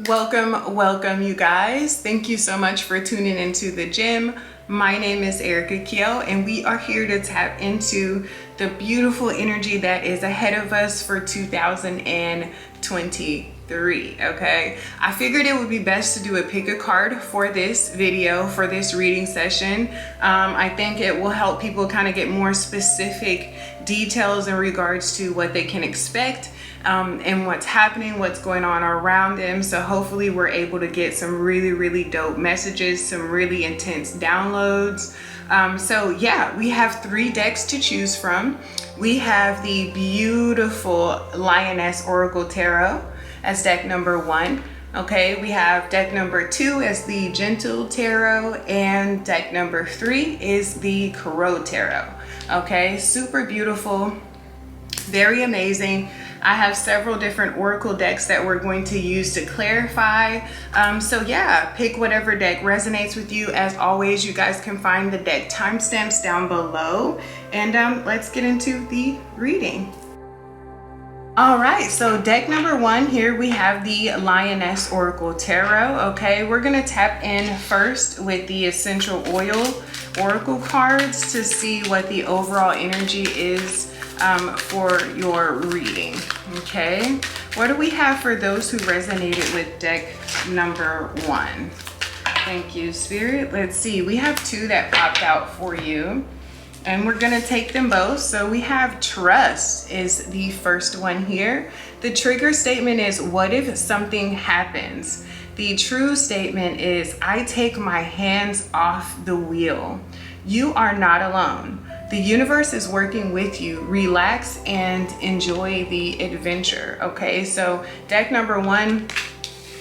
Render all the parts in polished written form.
Welcome you guys. Thank you so much for tuning into the gym. My name is Erica Keyel and we are here to tap into the beautiful energy that is ahead of us for 2023. Okay, I figured it would be best to do a pick a card for this video, for this reading session. I think it will help people kind of get more specific details in regards to what they can expect and what's happening, what's going on around them. So hopefully we're able to get some really dope messages, some really intense downloads. So yeah, we have 3 decks to choose from. We have the beautiful Lioness Oracle Tarot as deck number 1. Okay, we have deck number 2 as the Gentle Tarot, and deck number 3 is the Crow Tarot. Okay, super beautiful, very amazing. I have several different oracle decks that we're going to use to clarify. So yeah, pick whatever deck resonates with you. As always, you guys can find the deck timestamps down below. And let's get into the reading. All right, so deck number 1, here we have the Lioness Oracle Tarot. Okay, we're gonna tap in first with the Essential Oil Oracle cards to see what the overall energy is for your reading. Okay, what do we have for those who resonated with deck number 1? Thank you, Spirit. Let's see, we have 2 that popped out for you, and we're gonna take them both. So we have trust is the first one here. The trigger statement is, what if something happens? The true statement is, I take my hands off the wheel. You are not alone. The universe is working with you. Relax and enjoy the adventure. Okay, so deck number 1,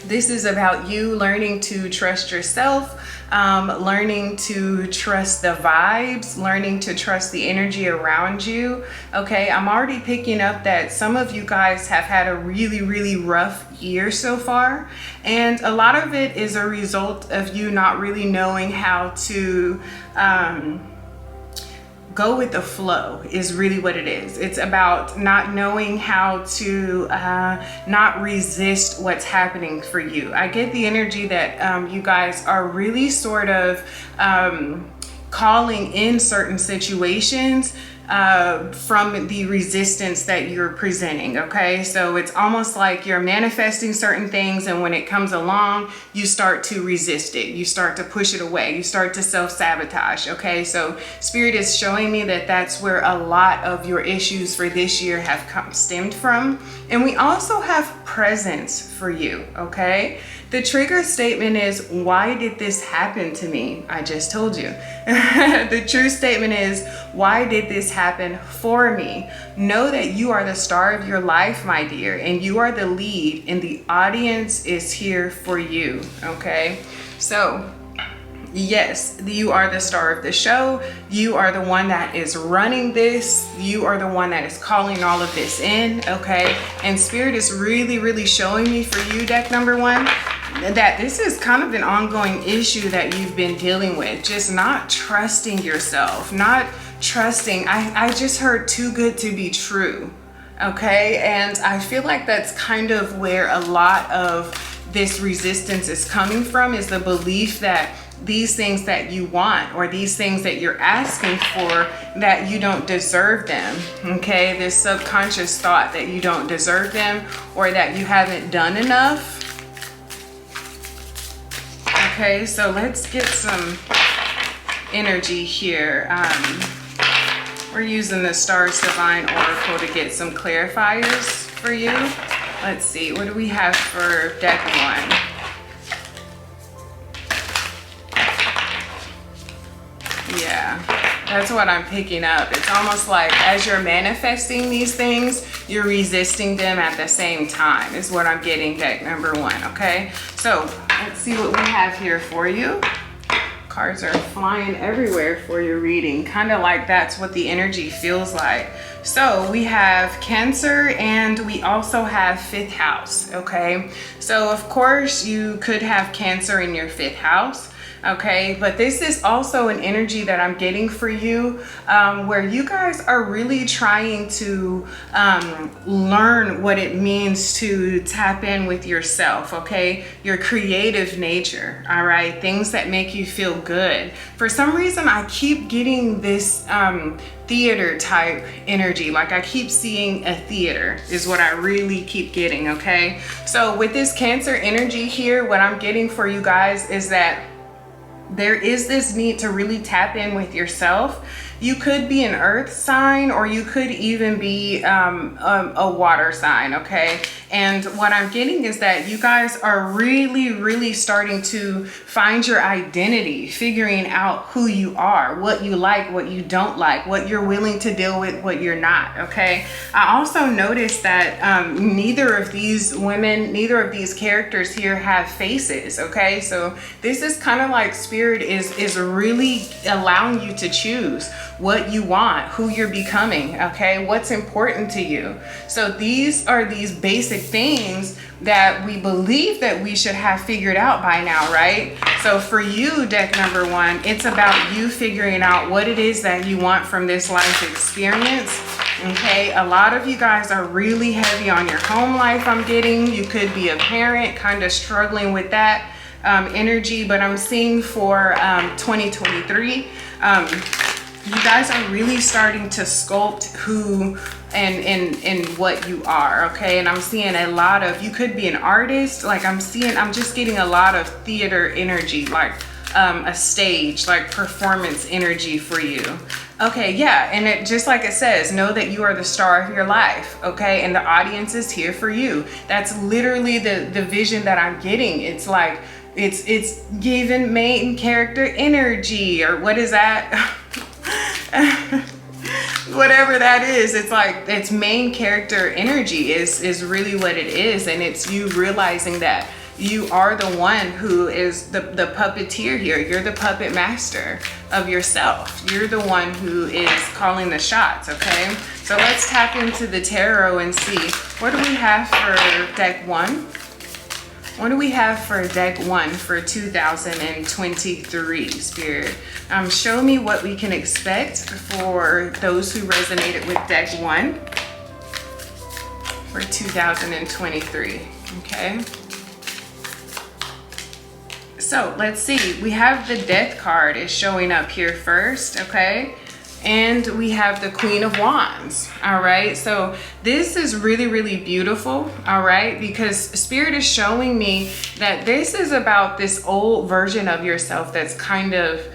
this is about you learning to trust yourself, learning to trust the vibes, learning to trust the energy around you. Okay, I'm already picking up that some of you guys have had a really rough year so far, and a lot of it is a result of you not really knowing how to go with the flow is really what it is. It's about not knowing how to not resist what's happening for you. I get the energy that you guys are really sort of calling in certain situations from the resistance that you're presenting. Okay, so it's almost like you're manifesting certain things, and when it comes along, you start to resist it, you start to push it away, you start to self-sabotage. Okay, so Spirit is showing me that that's where a lot of your issues for this year have stemmed from. And we also have presence for you. Okay, the trigger statement is, why did this happen to me? I just told you. The true statement is, why did this happen for me? Know that you are the star of your life, my dear, and you are the lead, and the audience is here for you. Okay, so yes, you are the star of the show. You are the one that is running this. You are the one that is calling all of this in. Okay, and Spirit is really showing me for you, deck number 1, that this is kind of an ongoing issue that you've been dealing with. Just not trusting yourself, not trusting. I just heard too good to be true. Okay, and I feel like that's kind of where a lot of this resistance is coming from, is the belief that these things that you want, or these things that you're asking for, that you don't deserve them. Okay, this subconscious thought that you don't deserve them, or that you haven't done enough. Okay, so let's get some energy here. We're using the Stars Divine Oracle to get some clarifiers for you. Let's see, what do we have for deck 1? Yeah, that's what I'm picking up. It's almost like as you're manifesting these things, you're resisting them at the same time, is what I'm getting, deck number 1. Okay, so let's see what we have here for you. Cards are flying everywhere for your reading, kind of like that's what the energy feels like. So we have Cancer, and we also have 5th house. Okay, so of course you could have Cancer in your 5th house. Okay, but this is also an energy that I'm getting for you, where you guys are really trying to learn what it means to tap in with yourself. Okay, your creative nature. All right, things that make you feel good. For some reason I keep getting this theater type energy. Like I keep seeing a theater is what I really keep getting. Okay, so with this Cancer energy here, what I'm getting for you guys is that there is this need to really tap in with yourself. You could be an earth sign, or you could even be a water sign, okay? And what I'm getting is that you guys are really starting to find your identity, figuring out who you are, what you like, what you don't like, what you're willing to deal with, what you're not, okay? I also noticed that neither of these women, neither of these characters here have faces, okay? So this is kind of like Spirit is really allowing you to choose what you want, who you're becoming, okay? What's important to you. So these are these basic things that we believe that we should have figured out by now, right? So for you, deck number one, it's about you figuring out what it is that you want from this life experience. Okay, a lot of you guys are really heavy on your home life, I'm getting. You could be a parent, kind of struggling with that energy, but I'm seeing for 2023, you guys are really starting to sculpt who and what you are, okay? And I'm seeing a lot of, you could be an artist, like I'm just getting a lot of theater energy, like a stage, like performance energy for you. Okay, yeah, and it just like it says, know that you are the star of your life, okay? And the audience is here for you. That's literally the vision that I'm getting. It's like, it's given main character energy, or what is that? Whatever that is, it's like it's main character energy is really what it is. And it's you realizing that you are the one who is the puppeteer here. You're the puppet master of yourself. You're the one who is calling the shots, okay? So let's tap into the tarot and see, what do we have for deck one? What do we have for deck one for 2023, Spirit? Show me what we can expect for those who resonated with deck one for 2023, okay? So let's see, we have the Death card is showing up here first, okay? And we have the Queen of Wands, all right? So this is really beautiful, all right? Because Spirit is showing me that this is about this old version of yourself that's kind of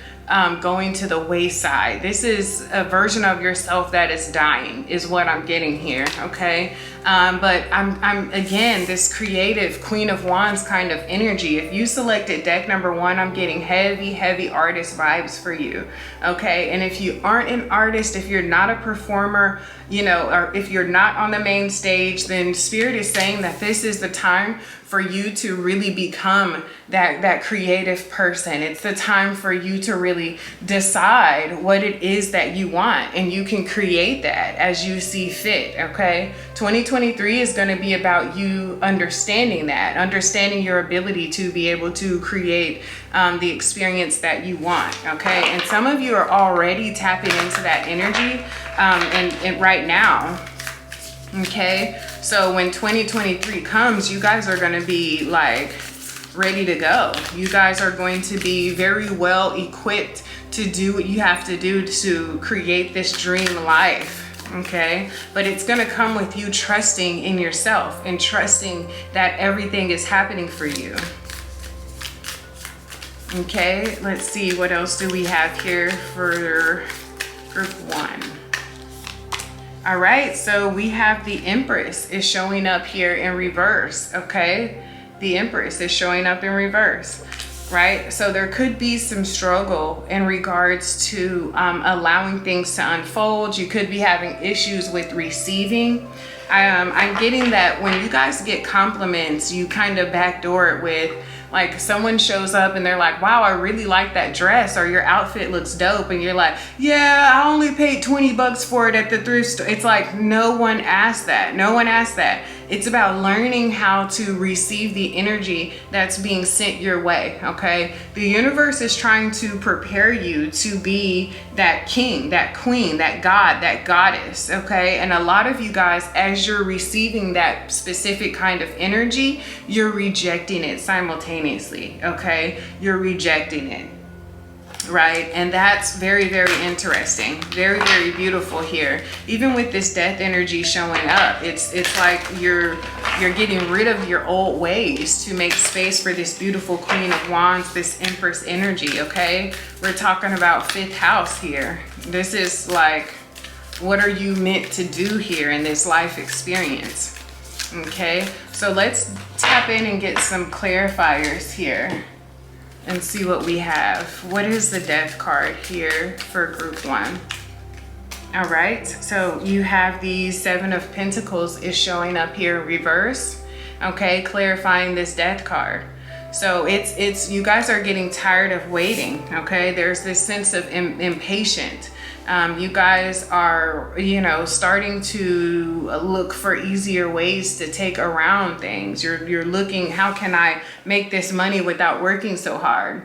going to the wayside. This is a version of yourself that is dying, is what I'm getting here, okay? But I'm again, this creative Queen of Wands kind of energy. If you selected deck number one, I'm getting heavy artist vibes for you, okay? And if you aren't an artist, if you're not a performer, you know, or if you're not on the main stage, then Spirit is saying that this is the time for you to really become that creative person. It's the time for you to really decide what it is that you want, and you can create that as you see fit, okay? 2023 is going to be about you understanding that, understanding your ability to be able to create the experience that you want, okay? And some of you are already tapping into that energy and right now, okay? So when 2023 comes, you guys are going to be like ready to go. You guys are going to be very well equipped to do what you have to do to create this dream life, okay? But it's going to come with you trusting in yourself and trusting that everything is happening for you. Okay, let's see, what else do we have here for group one? All right, so we have the Empress is showing up here in reverse, okay? The Empress is showing up in reverse, right? So there could be some struggle in regards to allowing things to unfold. You could be having issues with receiving. I'm getting that when you guys get compliments, you kind of backdoor it with, like, someone shows up and they're like, wow, I really like that dress, or your outfit looks dope, and you're like, yeah, I only paid 20 bucks for it at the thrift store. It's like, no one asked that. No one asked that. It's about learning how to receive the energy that's being sent your way, okay? The universe is trying to prepare you to be that king, that queen, that god, that goddess, okay? And a lot of you guys, as you're receiving that specific kind of energy, you're rejecting it simultaneously, okay? You're rejecting it. Right? And that's very, very interesting. Very, very beautiful here. Even with this death energy showing up, it's like you're getting rid of your old ways to make space for this beautiful Queen of Wands, this Empress energy, okay? We're talking about 5th house here. This is like, what are you meant to do here in this life experience? Okay? So let's tap in and get some clarifiers here and see what we have. What is the Death card here for group 1? All right, so you have the 7 of Pentacles is showing up here in reverse, okay, clarifying this Death card. So it's you guys are getting tired of waiting, okay? There's this sense of impatient. You guys are, you know, starting to look for easier ways to take around things. You're looking, how can I make this money without working so hard?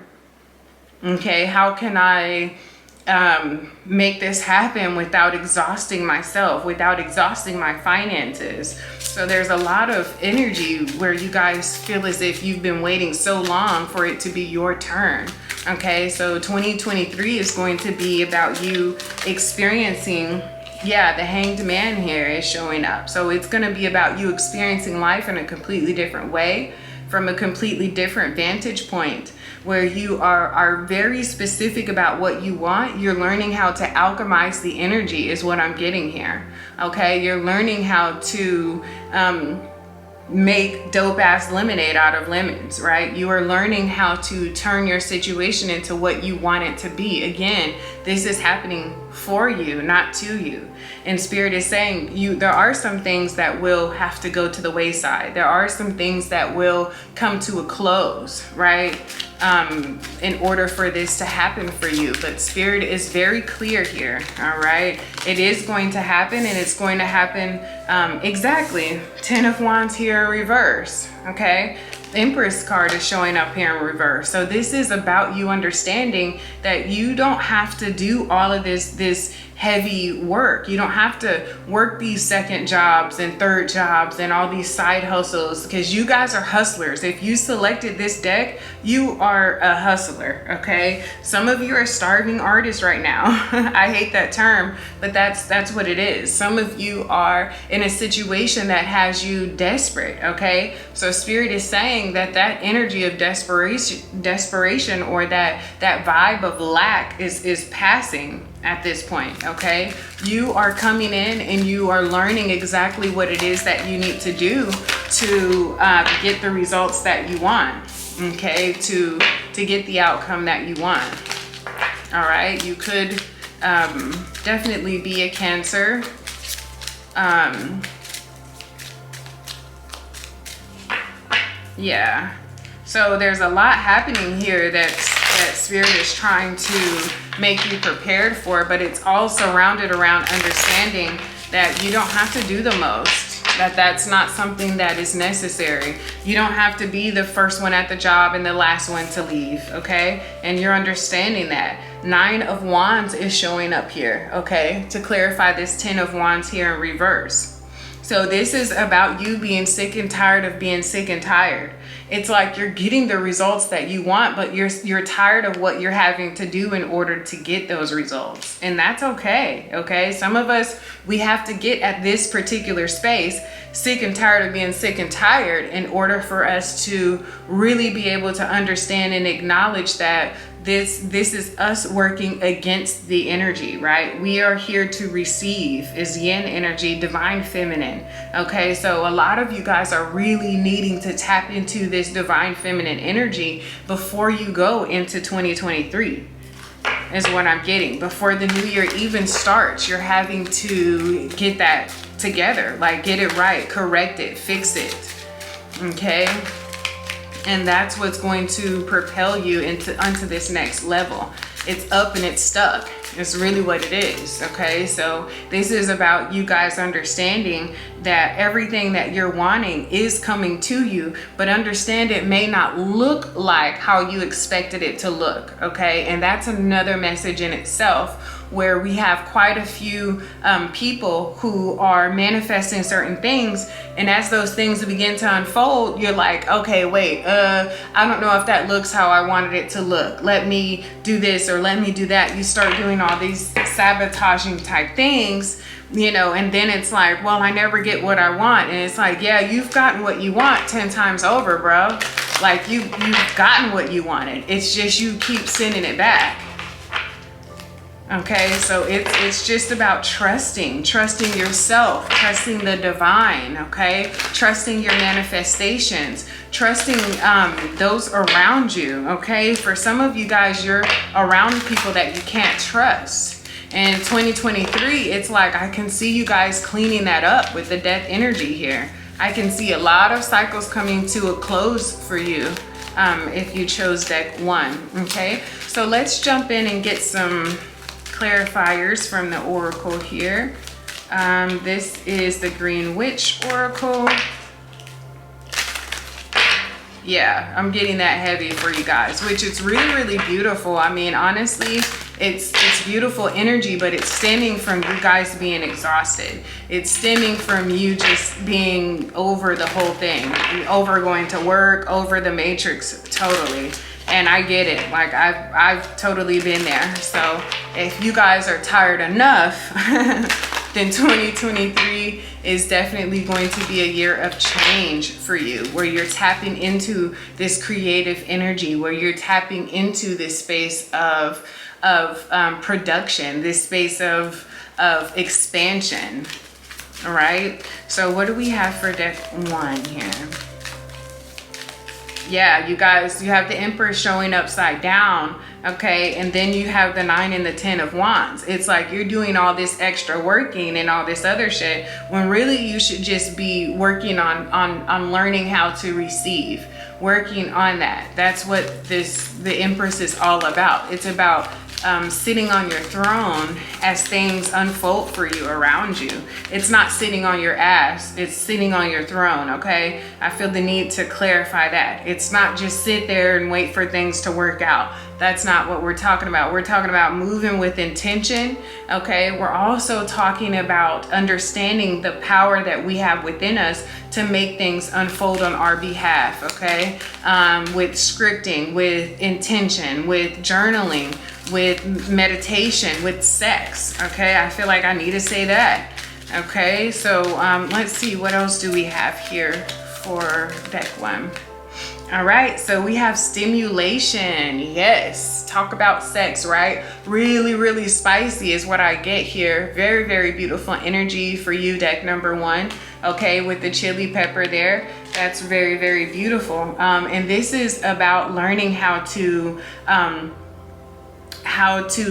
Okay, how can I make this happen without exhausting myself, without exhausting my finances? So there's a lot of energy where you guys feel as if you've been waiting so long for it to be your turn. Okay, so 2023 is going to be about you experiencing, yeah, the Hanged Man here is showing up. So it's going to be about you experiencing life in a completely different way, from a completely different vantage point, where you are very specific about what you want. You're learning how to alchemize the energy is what I'm getting here. Okay, you're learning how to make dope ass lemonade out of lemons, right? You are learning how to turn your situation into what you want it to be. Again, this is happening for you, not to you. And Spirit is saying there are some things that will have to go to the wayside. There are some things that will come to a close, right? In order for this to happen for you. But Spirit is very clear here, all right? It is going to happen, and it's going to happen exactly. 10 of Wands here in reverse, okay? Empress card is showing up here in reverse. So this is about you understanding that you don't have to do all of this heavy work. You don't have to work these second jobs and third jobs and all these side hustles, because you guys are hustlers. If you selected this deck, you are a hustler, okay? Some of you are starving artists right now. I hate that term, but that's what it is. Some of you are in a situation that has you desperate, okay? So Spirit is saying that energy of desperation or that vibe of lack is passing at this point, okay? You are coming in and you are learning exactly what it is that you need to do to get the results that you want, okay? To get the outcome that you want, all right? You could definitely be a Cancer. Yeah, so there's a lot happening here that Spirit is trying to make you prepared for, but it's all surrounded around understanding that you don't have to do the most, that's not something that is necessary. You don't have to be the first one at the job and the last one to leave, okay? And you're understanding that. 9 of Wands is showing up here, okay? To clarify this 10 of Wands here in reverse. So this is about you being sick and tired of being sick and tired. It's like you're getting the results that you want, but you're tired of what you're having to do in order to get those results. And that's okay, okay? Some of us, we have to get at this particular space sick and tired of being sick and tired in order for us to really be able to understand and acknowledge that this is us working against the energy, right? We are here to receive, is yin energy, divine feminine, okay? So a lot of you guys are really needing to tap into this divine feminine energy before you go into 2023 is what I'm getting. Before the new year even starts, you're having to get that together, like get it right, correct it, fix it, okay? And that's what's going to propel you onto this next level. It's up and it's stuck. It's really what it is, okay? So this is about you guys understanding that everything that you're wanting is coming to you, but understand it may not look like how you expected it to look, okay? And that's another message in itself, where we have quite a few people who are manifesting certain things, and as those things begin to unfold, you're like, okay, wait, I don't know if that looks how I wanted it to look. Let me do this or let me do that. You start doing all these sabotaging type things, you know, and then it's like, well, I never get what I want. And it's like, yeah, you've gotten what you want 10 times over, bro. Like you've gotten what you wanted. It's just you keep sending it back. Okay, so it's just about trusting yourself, trusting the divine, okay? Trusting your manifestations, trusting those around you, okay? For some of you guys, you're around people that you can't trust. And 2023, it's like I can see you guys cleaning that up with the death energy here. I can see a lot of cycles coming to a close for you if you chose deck 1, okay? So let's jump in and get some clarifiers from the oracle here. This is the Green Witch Oracle. Yeah, I'm getting that heavy for you guys, which is really, really beautiful. I mean, honestly, it's beautiful energy, but it's stemming from you guys being exhausted. It's stemming from you just being over the whole thing, over going to work, over the matrix, totally. And I get it, like I've totally been there. So if you guys are tired enough, then 2023 is definitely going to be a year of change for you, where you're tapping into this creative energy, where you're tapping into this space of production, this space of expansion. All right. So what do we have for deck 1 here? Yeah, you guys, you have the Empress showing upside down, okay? And then you have the 9 and the 10 of Wands. It's like you're doing all this extra working and all this other shit, when really you should just be working on learning how to receive, working on that. That's what the Empress is all about. It's about sitting on your throne as things unfold for you around you. It's not sitting on your ass, it's sitting on your throne, okay? I feel the need to clarify that. It's not just sit there and wait for things to work out. That's not what we're talking about. We're talking about moving with intention, okay? We're also talking about understanding the power that we have within us to make things unfold on our behalf, okay? With scripting, with intention, with journaling, with meditation, with sex, okay? I feel like I need to say that, okay? So let's see, what else do we have here for deck 1? All right, so we have stimulation. Yes, talk about sex, right? Really, really spicy is what I get here. Very, very beautiful energy for you, deck number 1. Okay, with the chili pepper there. That's very, very beautiful. And this is about learning how to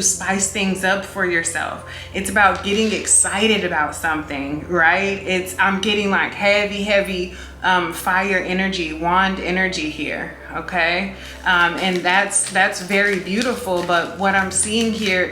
spice things up for yourself. It's about getting excited about something, right? I'm getting like heavy fire energy, wand energy here, okay? And that's very beautiful, but what I'm seeing here,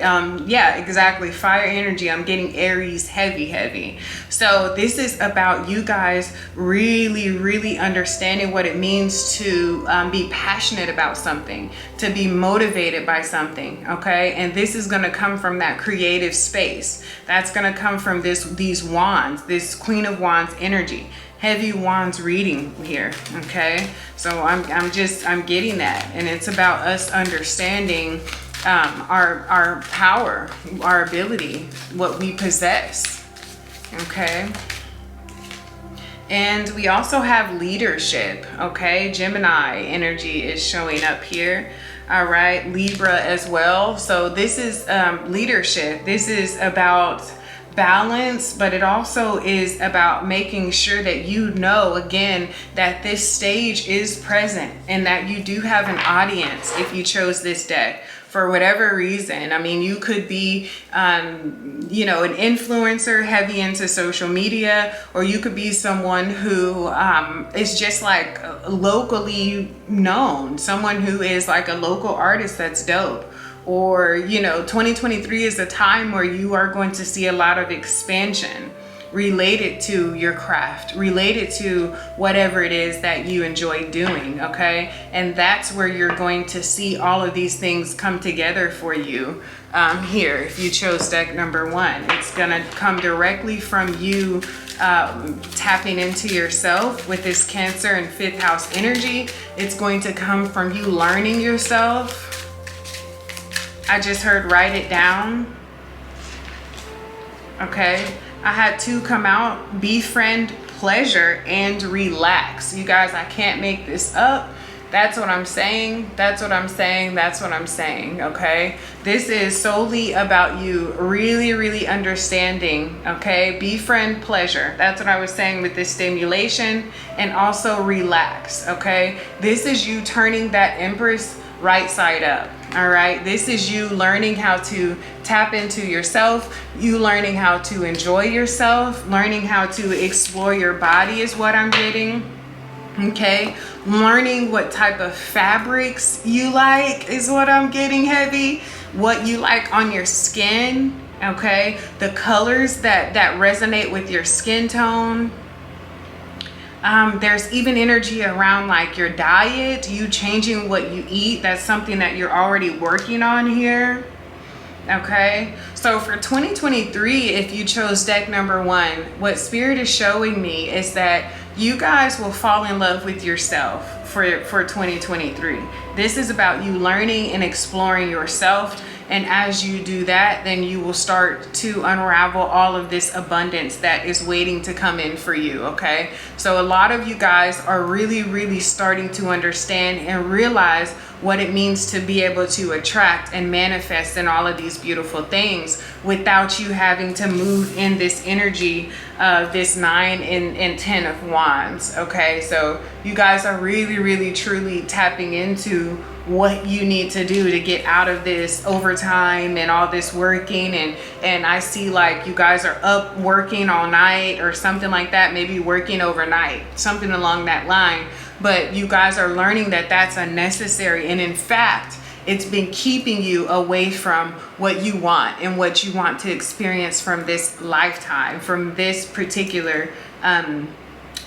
yeah, exactly, fire energy. I'm getting Aries heavy. So this is about you guys really, really understanding what it means to be passionate about something, to be motivated by something, okay? And this is gonna come from that creative space. That's gonna come from these wands, this Queen of Wands energy. Heavy wands reading here, okay? So I'm getting that, and it's about us understanding our power, our ability, what we possess, okay? And we also have leadership, okay? Gemini energy is showing up here. All right, Libra as well. So this is leadership. This is about balance, but it also is about making sure that you know, again, that this stage is present and that you do have an audience if you chose this deck for whatever reason. I mean, you could be, you know, an influencer heavy into social media, or you could be someone who is just like locally known, someone who is like a local artist that's dope. or, you know, 2023 is a time where you are going to see a lot of expansion related to your craft, related to whatever it is that you enjoy doing, okay? And that's where you're going to see all of these things come together for you. Here, if you chose deck number 1, it's gonna come directly from you tapping into yourself with this Cancer and 5th house energy. It's going to come from you learning yourself. I just heard write it down. Okay, I had 2 come out: befriend, pleasure, and relax. You guys, I can't make this up. That's what I'm saying. That's what I'm saying. That's what I'm saying. Okay, this is solely about you really understanding. Okay, befriend, pleasure. That's what I was saying with this stimulation, and also relax. Okay, this is you turning that Empress right side up. All right, this is you learning how to tap into yourself, you learning how to enjoy yourself, learning how to explore your body is what I'm getting. Okay, learning what type of fabrics you like is what I'm getting heavy, what you like on your skin. Okay, the colors that resonate with your skin tone. There's even energy around like your diet, you changing what you eat. That's something that you're already working on here. Okay, so for 2023, if you chose deck number 1, what Spirit is showing me is that you guys will fall in love with yourself for 2023. This is about you learning and exploring yourself. And as you do that, then you will start to unravel all of this abundance that is waiting to come in for you, okay? So a lot of you guys are really starting to understand and realize what it means to be able to attract and manifest in all of these beautiful things without you having to move in this energy of this 9 and 10 of wands, okay? So you guys are really truly tapping into what you need to do to get out of this overtime and all this working, and I see like you guys are up working all night or something like that, maybe working overnight, something along that line. But you guys are learning that that's unnecessary, and in fact it's been keeping you away from what you want and what you want to experience from this lifetime, from this particular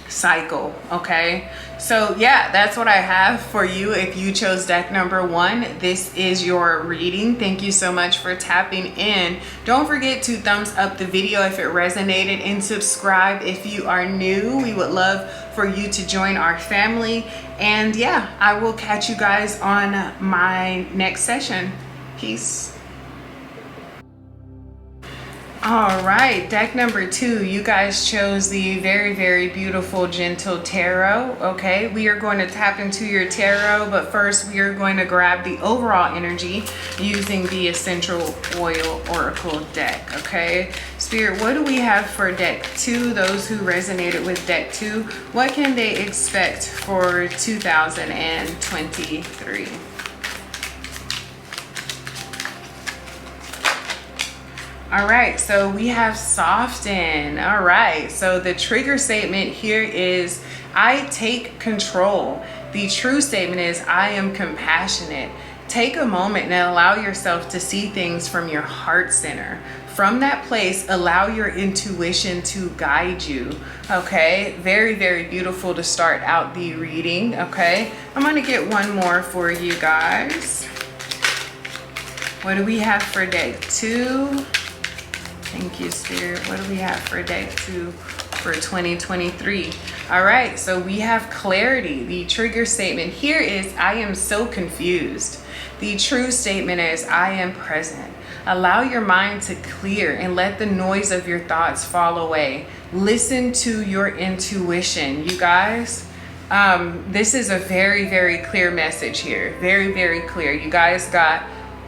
cycle, okay? So yeah, that's what I have for you if you chose deck number 1. This is your reading. Thank you so much for tapping in. Don't forget to thumbs up the video if it resonated, and subscribe if you are new. We would love for you to join our family. And yeah, I will catch you guys on my next session. Peace. All right, deck number 2, you guys chose the very beautiful Gentle Tarot. Okay, we are going to tap into your tarot, but first we are going to grab the overall energy using the Essential Oil Oracle deck. Okay, Spirit, what do we have for deck 2? Those who resonated with deck 2, what can they expect for 2023? All right, so we have soften. All right, so the trigger statement here is I take control. The true statement is I am compassionate. Take a moment and allow yourself to see things from your heart center. From that place, allow your intuition to guide you. Okay, very beautiful to start out the reading. Okay, I'm gonna get one more for you guys. What do we have for deck 2? Thank you, Spirit. What do we have for deck 2 for 2023? All right, so we have clarity. The trigger statement here is I am so confused. The true statement is I am present. Allow your mind to clear and let the noise of your thoughts fall away. Listen to your intuition, you guys. This is a very clear message here. Very clear. You guys got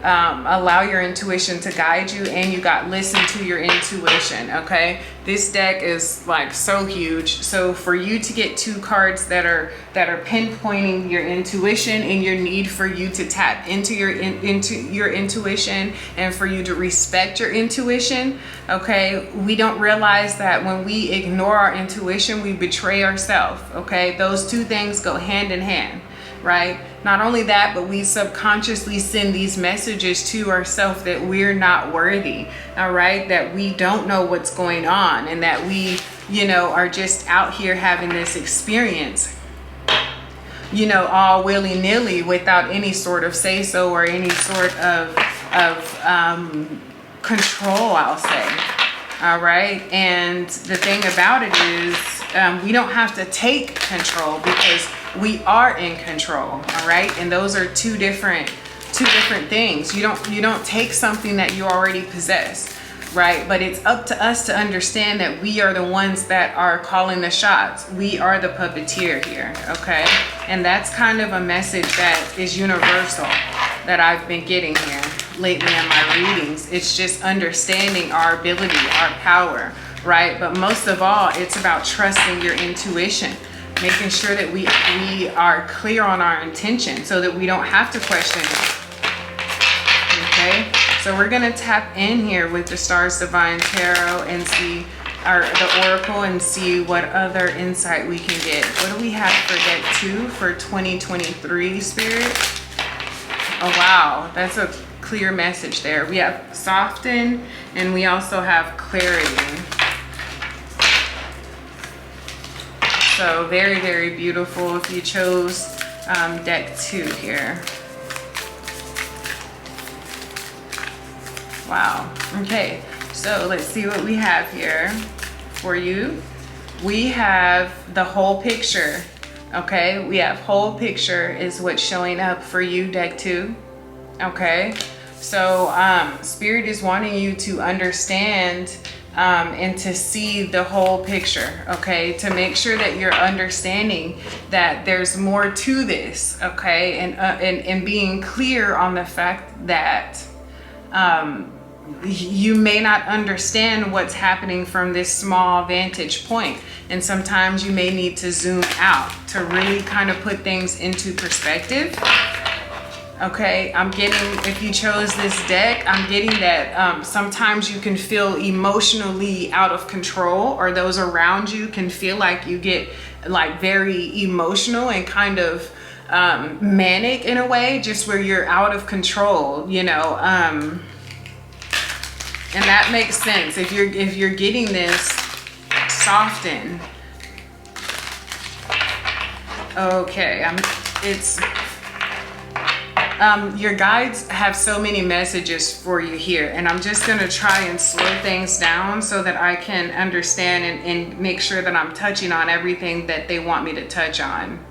allow your intuition to guide you, and you got listen to your intuition. Okay, this deck is like so huge. So for you to get 2 cards that are pinpointing your intuition and your need for you to tap into your intuition, and for you to respect your intuition. Okay, we don't realize that when we ignore our intuition, we betray ourselves. Okay, those 2 things go hand in hand. right? Not only that, but we subconsciously send these messages to ourselves that we're not worthy, all right? That we don't know what's going on, and that we, you know, are just out here having this experience, you know, all willy-nilly without any sort of say-so or any sort of control, I'll say. All right. And the thing about it is, we don't have to take control because we are in control. All right. And those are two different things. You don't take something that you already possess. Right. But it's up to us to understand that we are the ones that are calling the shots. We are the puppeteer here. OK. And that's kind of a message that is universal that I've been getting here lately in my readings. It's just understanding our ability, our power, right? But most of all, it's about trusting your intuition, making sure that we are clear on our intention so that we don't have to question it. Okay, so we're gonna tap in here with the Stars Divine Tarot and see the Oracle and see what other insight we can get. What do we have for deck 2 for 2023, Spirit? Oh wow, that's a clear message there. We have soften and we also have clarity. So very, very beautiful if you chose deck 2 here. Wow. Okay, so let's see what we have here for you. We have the whole picture. Okay, we have whole picture is what's showing up for you, deck 2. Okay, so Spirit is wanting you to understand and to see the whole picture. Okay, to make sure that you're understanding that there's more to this. Okay, and being clear on the fact that you may not understand what's happening from this small vantage point, and sometimes you may need to zoom out to really kind of put things into perspective. Okay, I'm getting, if you chose this deck, I'm getting that sometimes you can feel emotionally out of control, or those around you can feel like you get like very emotional and kind of manic in a way, just where you're out of control, you know. And that makes sense if you're getting this soften. Okay, your guides have so many messages for you here, and I'm just going to try and slow things down so that I can understand and make sure that I'm touching on everything that they want me to touch on.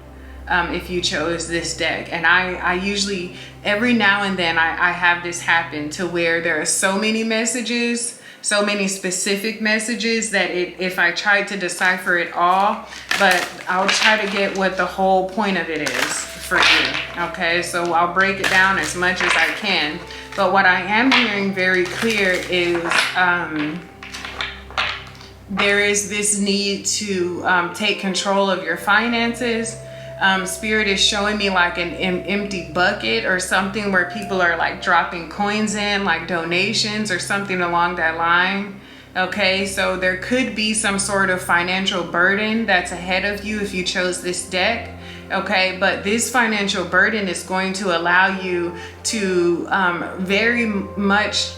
If you chose this deck, and I usually every now and then I have this happen to where there are so many messages, so many specific messages that if I tried to decipher it all, but I'll try to get what the whole point of it is for you. Okay, so I'll break it down as much as I can, but what I am hearing very clear is there is this need to take control of your finances. Spirit is showing me like an empty bucket or something where people are like dropping coins in, like donations or something along that line. Okay, so there could be some sort of financial burden that's ahead of you if you chose this deck. Okay, but this financial burden is going to allow you to very much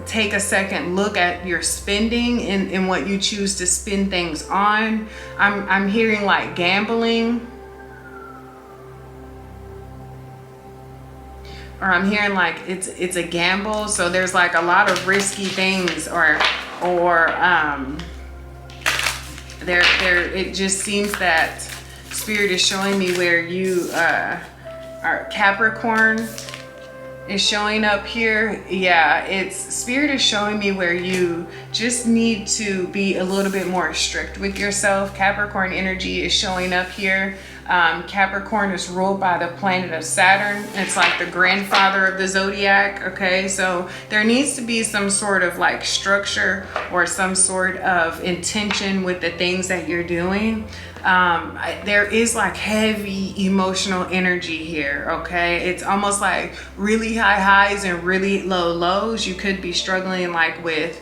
take a second look at your spending and what you choose to spend things on. I'm hearing like gambling. Or I'm hearing like it's a gamble, so there's like a lot of risky things, or it just seems that Spirit is showing me where you are Capricorn is showing up here. Yeah, it's Spirit is showing me where you just need to be a little bit more strict with yourself. Capricorn energy is showing up here. Capricorn is ruled by the planet of Saturn. It's like the grandfather of the zodiac. Okay, so there needs to be some sort of like structure or some sort of intention with the things that you're doing. There is like heavy emotional energy here. Okay, it's almost like really high highs and really low lows. You could be struggling like with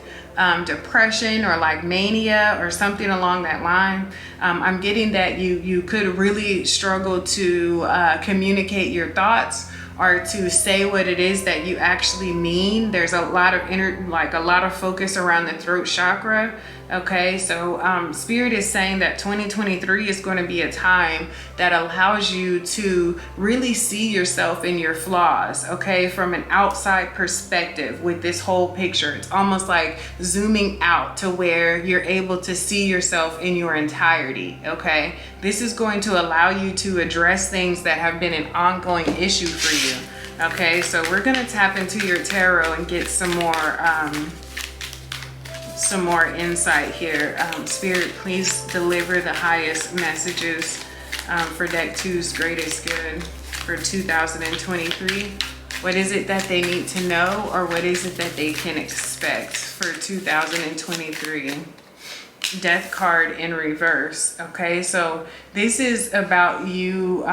depression or like mania or something along that line. I'm getting that you could really struggle to communicate your thoughts or to say what it is that you actually mean. There's a lot of a lot of focus around the throat chakra. Okay, so Spirit is saying that 2023 is going to be a time that allows you to really see yourself in your flaws, okay, from an outside perspective with this whole picture. It's almost like zooming out to where you're able to see yourself in your entirety, okay? This is going to allow you to address things that have been an ongoing issue for you, okay? So we're going to tap into your tarot and get some more insight here. Spirit, please deliver the highest messages for deck 2's greatest good for 2023. What is it that they need to know, or what is it that they can expect for 2023? Death card in reverse. Okay, so this is about you.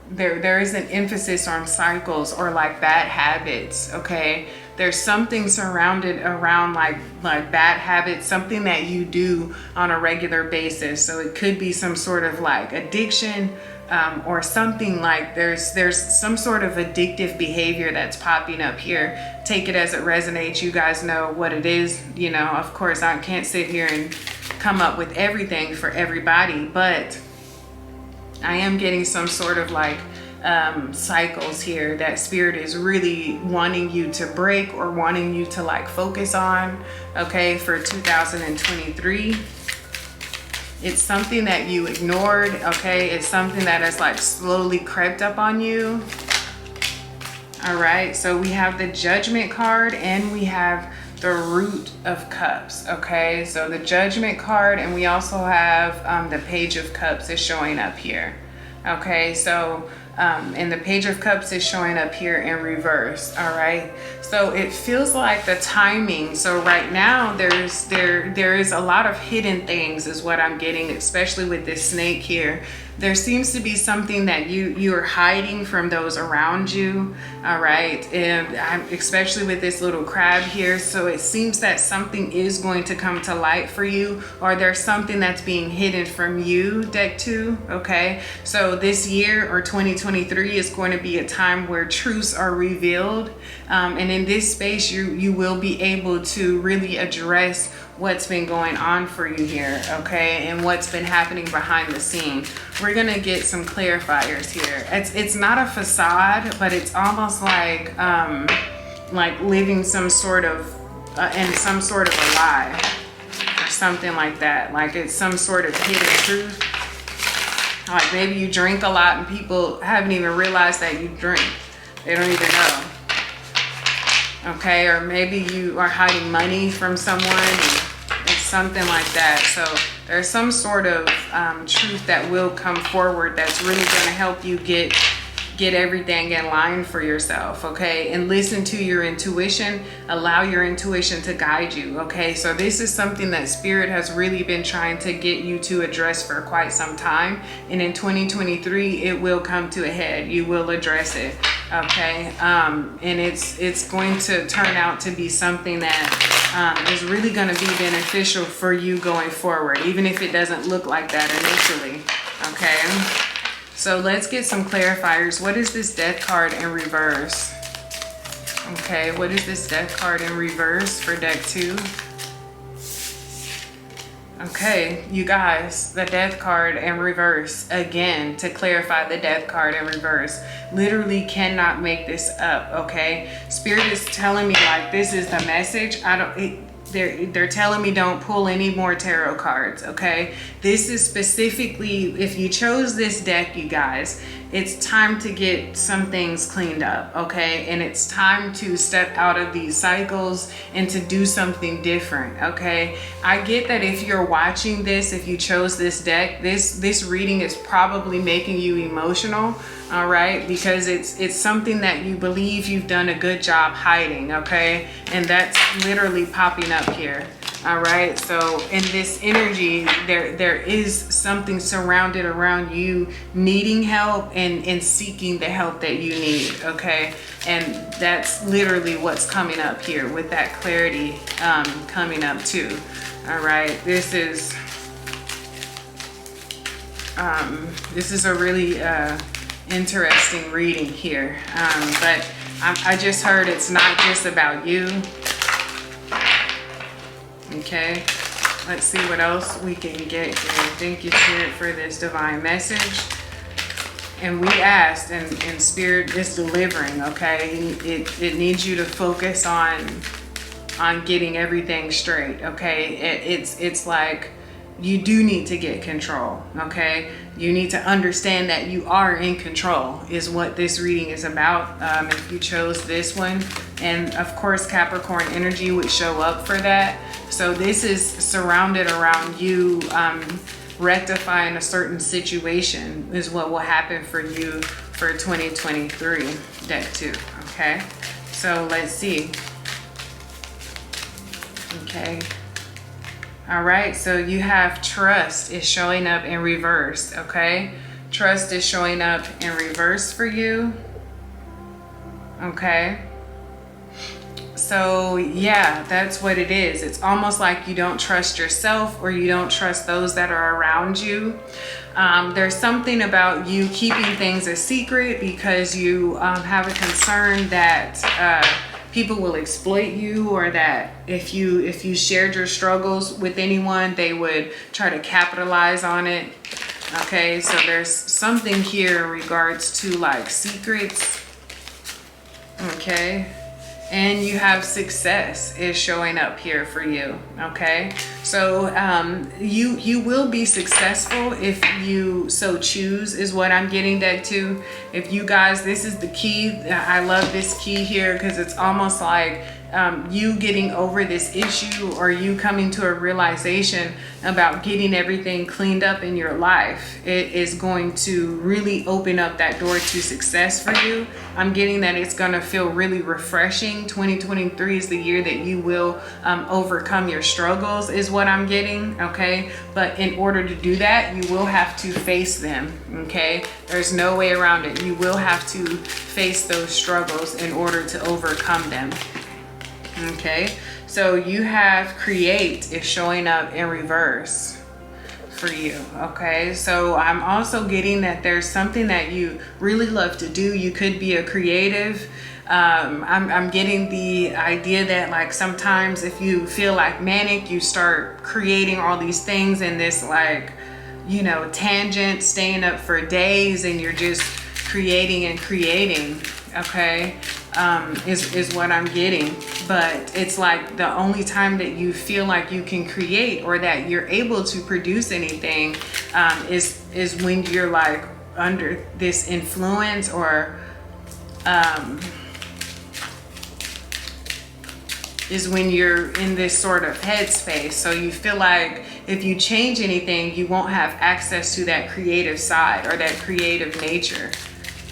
There is an emphasis on cycles or like bad habits. Okay, there's something surrounded around like bad habits, something that you do on a regular basis. So it could be some sort of like addiction, or something like there's some sort of addictive behavior that's popping up here. Take it as it resonates. You guys know what it is. You know, of course, I can't sit here and come up with everything for everybody, but I am getting some sort of like cycles here that Spirit is really wanting you to break or wanting you to like focus on, okay, for 2023. It's something that you ignored, okay? It's something that has like slowly crept up on you. All right, so we have the Judgment card and we have the Root of Cups, okay? So the Judgment card, and we also have the Page of Cups is showing up here, okay? So and the Page of Cups is showing up here in reverse. All right, so it feels like the timing. So right now there is a lot of hidden things is what I'm getting, especially with this snake here. There seems to be something that you're hiding from those around you. All right, and especially with this little crab here. So it seems that something is going to come to light for you, or there's something that's being hidden from you, deck 2. Okay, so this year or 2023 is going to be a time where truths are revealed, and in this space you will be able to really address what's been going on for you here, okay, and what's been happening behind the scene. We're gonna get some clarifiers here. It's not a facade, but it's almost like living some sort of in some sort of a lie or something like that. Like it's some sort of hidden truth. Like maybe you drink a lot and people haven't even realized that you drink. They don't even know. Okay, or maybe you are hiding money from someone. It's something like that. So there's some sort of truth that will come forward that's really going to help you get everything in line for yourself, okay? And listen to your intuition. Allow your intuition to guide you, okay? So this is something that Spirit has really been trying to get you to address for quite some time. And in 2023, it will come to a head. You will address it, okay? And it's going to turn out to be something that is really going to be beneficial for you going forward, even if it doesn't look like that initially, okay? So let's get some clarifiers. What is this Death card in reverse? Okay, what is this Death card in reverse for deck 2? Okay, you guys, the Death card in reverse, again, to clarify, the Death card in reverse. Literally cannot make this up, okay? Spirit is telling me like this is the message. They're telling me don't pull any more tarot cards, okay? This is specifically, if you chose this deck, you guys, it's time to get some things cleaned up, okay? And it's time to step out of these cycles and to do something different, okay? I get that if you're watching this, if you chose this deck, this reading is probably making you emotional, all right? Because it's something that you believe you've done a good job hiding, okay? And that's literally popping up here. All right, so in this energy, there is something surrounded around you needing help and seeking the help that you need, okay? And that's literally what's coming up here with that clarity coming up too. All right, this is a really interesting reading here, but I just heard it's not just about you. Okay, let's see what else we can get here. Thank you, Spirit, for this divine message. And we asked, and Spirit is delivering, okay? It needs you to focus on getting everything straight, okay? It's like you do need to get control, okay? You need to understand that you are in control is what this reading is about, if you chose this one. And of course, Capricorn energy would show up for that. So this is surrounded around you rectifying a certain situation is what will happen for you for 2023, deck 2, okay? So let's see. Okay. All right, so you have trust is showing up in reverse, okay? Trust is showing up in reverse for you, okay? So yeah, that's what it is. It's almost like you don't trust yourself or you don't trust those that are around you. There's something about you keeping things a secret because you have a concern that people will exploit you, or that if you shared your struggles with anyone, they would try to capitalize on it. Okay, so there's something here in regards to like secrets. Okay. And you have success is showing up here for you, okay? So you will be successful if you so choose is what I'm getting that to. If you guys, this is the key. I love this key here because it's almost like you getting over this issue, or you coming to a realization about getting everything cleaned up in your life. It is going to really open up that door to success for you. I'm getting that it's going to feel really refreshing. 2023 is the year that you will overcome your struggles is what I'm getting, okay? But in order to do that, you will have to face them, okay? There's no way around it. You will have to face those struggles in order to overcome them. Okay, so you have create is showing up in reverse for you. Okay, so I'm also getting that there's something that you really love to do. You could be a creative. I'm getting the idea that like sometimes if you feel like manic, you start creating all these things in this like, you know, tangent, staying up for days, and you're just creating and creating. Okay, is what I'm getting. But it's like the only time that you feel like you can create or that you're able to produce anything is when you're like under this influence, or is when you're in this sort of headspace. So you feel like if you change anything, you won't have access to that creative side or that creative nature.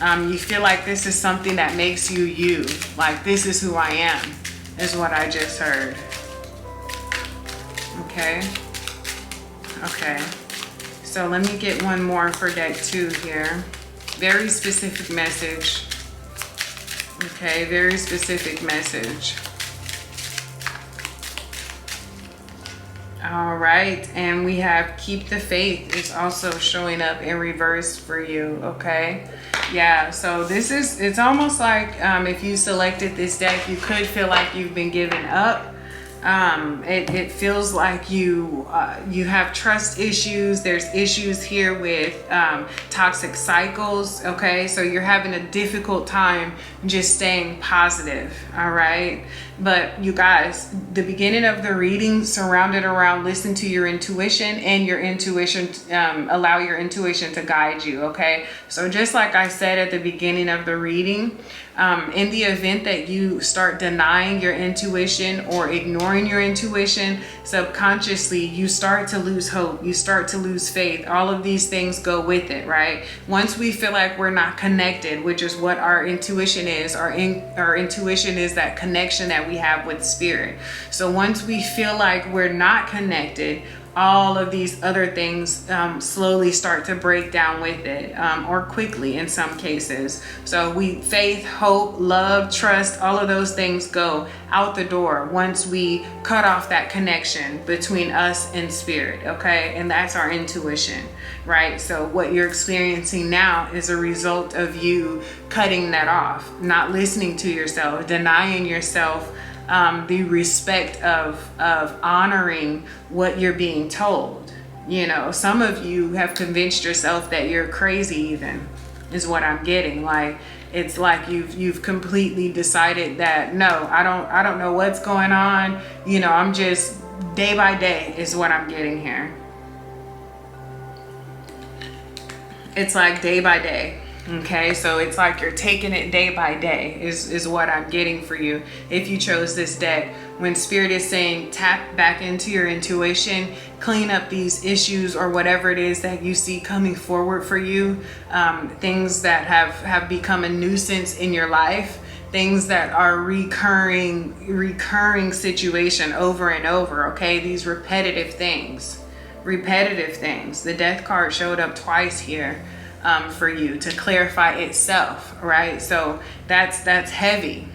You feel like this is something that makes you you. Like, this is who I am, is what I just heard. Okay. Okay. So let me get one more for deck 2 here. Very specific message. Okay, very specific message. All right, and we have keep the faith is also showing up in reverse for you, okay? Yeah, so this is, it's almost like if you selected this deck, you could feel like you've been given up. It feels like you have trust issues. There's issues here with toxic cycles, okay? So you're having a difficult time just staying positive, all right? But you guys, the beginning of the reading surrounded around listen to your intuition, and your intuition, allow your intuition to guide you, okay? So just like I said at the beginning of the reading, in the event that you start denying your intuition or ignoring ignoring your intuition, subconsciously you start to lose hope, you start to lose faith. All of these things go with it, right? Once we feel like we're not connected, which is what our intuition is, our intuition is that connection that we have with spirit. So once we feel like we're not connected, all of these other things slowly start to break down with it, or quickly in some cases. So faith, hope, love, trust, all of those things go out the door once we cut off that connection between us and spirit, okay? And that's our intuition, right? So what you're experiencing now is a result of you cutting that off, not listening to yourself, denying yourself the respect of honoring what you're being told. You know, some of you have convinced yourself that you're crazy, even, is what I'm getting. Like, it's like you've completely decided that, no, I don't know what's going on. You know, I'm just day by day is what I'm getting here. It's like day by day. Okay, so it's like you're taking it day by day is what I'm getting for you if you chose this deck. When spirit is saying tap back into your intuition, clean up these issues or whatever it is that you see coming forward for you, things that have become a nuisance in your life, things that are recurring situation over and over, okay? These repetitive things. The death card showed up twice here. For you to clarify itself, right? So that's heavy.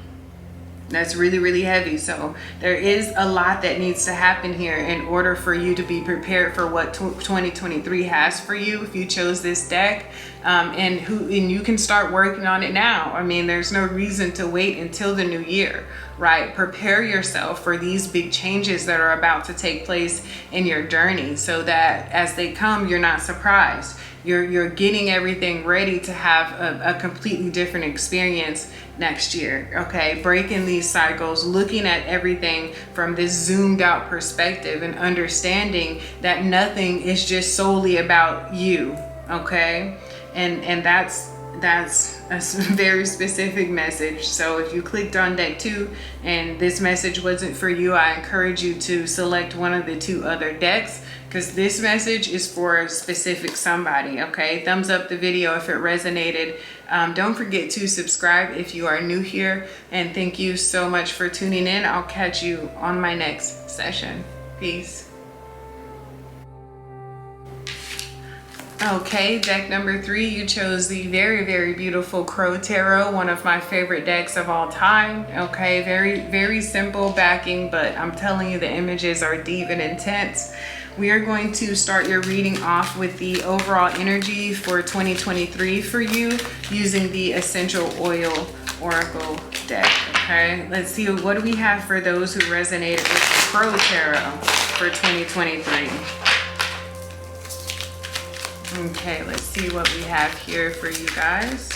That's really, really heavy. So there is a lot that needs to happen here in order for you to be prepared for what 2023 has for you if you chose this deck. And you can start working on it now. I mean, there's no reason to wait until the new year, right? Prepare yourself for these big changes that are about to take place in your journey so that as they come, you're not surprised. You're getting everything ready to have a completely different experience next year, okay? Breaking these cycles, looking at everything from this zoomed out perspective and understanding that nothing is just solely about you, okay? And that's a very specific message. So if you clicked on deck 2 and this message wasn't for you, I encourage you to select one of the 2 other decks, because this message is for a specific somebody, okay? Thumbs up the video if it resonated. Don't forget to subscribe if you are new here, and thank you so much for tuning in. I'll catch you on my next session. Peace. Okay, deck number 3, you chose the very, very beautiful Crow Tarot, one of my favorite decks of all time. Okay, very, very simple backing, but I'm telling you the images are deep and intense. We are going to start your reading off with the overall energy for 2023 for you using the Essential Oil Oracle deck. Okay, let's see, what do we have for those who resonated with the Crow Tarot for 2023? Okay, let's see what we have here for you guys.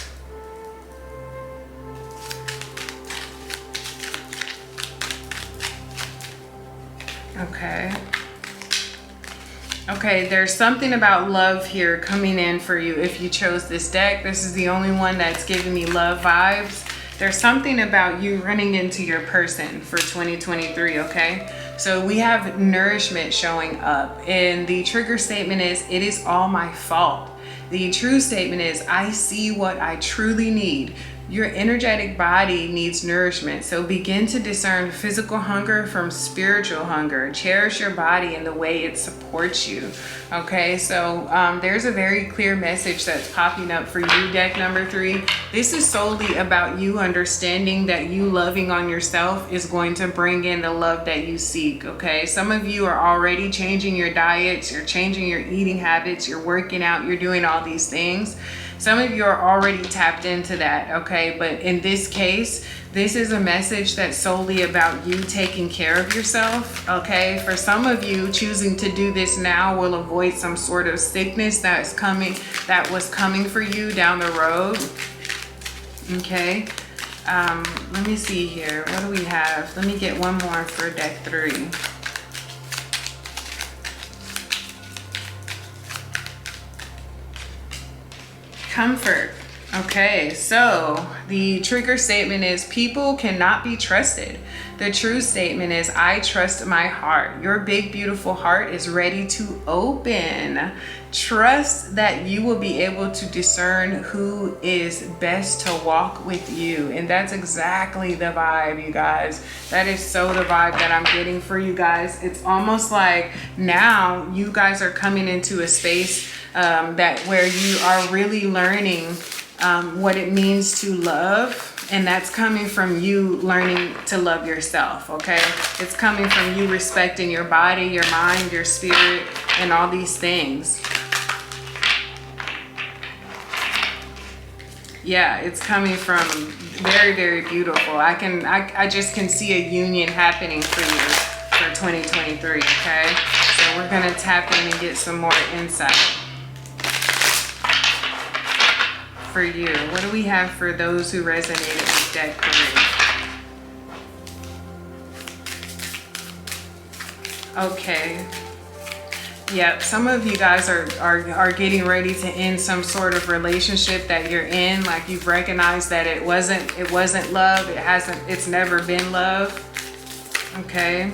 Okay, there's something about love here coming in for you if you chose this deck. This is the only one that's giving me love vibes. There's something about you running into your person for 2023, okay? So we have nourishment showing up, and the trigger statement is, it is all my fault. The true statement is, I see what I truly need. Your energetic body needs nourishment, so begin to discern physical hunger from spiritual hunger. Cherish your body and the way it supports you. Okay, so there's a very clear message that's popping up for you, deck number 3. This is solely about you understanding that you loving on yourself is going to bring in the love that you seek. Okay, some of you are already changing your diets, you're changing your eating habits, you're working out, you're doing all these things. Some of you are already tapped into that, okay? But in this case, this is a message that's solely about you taking care of yourself, okay? For some of you, choosing to do this now will avoid some sort of sickness that was coming for you down the road, okay? Let me see here. What do we have? Let me get one more for deck 3. Comfort. Okay, so the trigger statement is people cannot be trusted. The true statement is I trust my heart. Your big, beautiful heart is ready to open. Trust that you will be able to discern who is best to walk with you. And that's exactly the vibe, you guys. That is so the vibe that I'm getting for you guys. It's almost like now you guys are coming into a space that where you are really learning what it means to love, and that's coming from you learning to love yourself. Okay, it's coming from you respecting your body, your mind, your spirit, and all these things. Yeah, it's coming from very, very beautiful. I just can see a union happening for you for 2023. Okay, so we're gonna tap in and get some more insight for you. What do we have for those who resonated with deck 3? Okay. Yep, some of you guys are getting ready to end some sort of relationship that you're in. Like you've recognized that it wasn't love. It's never been love. Okay.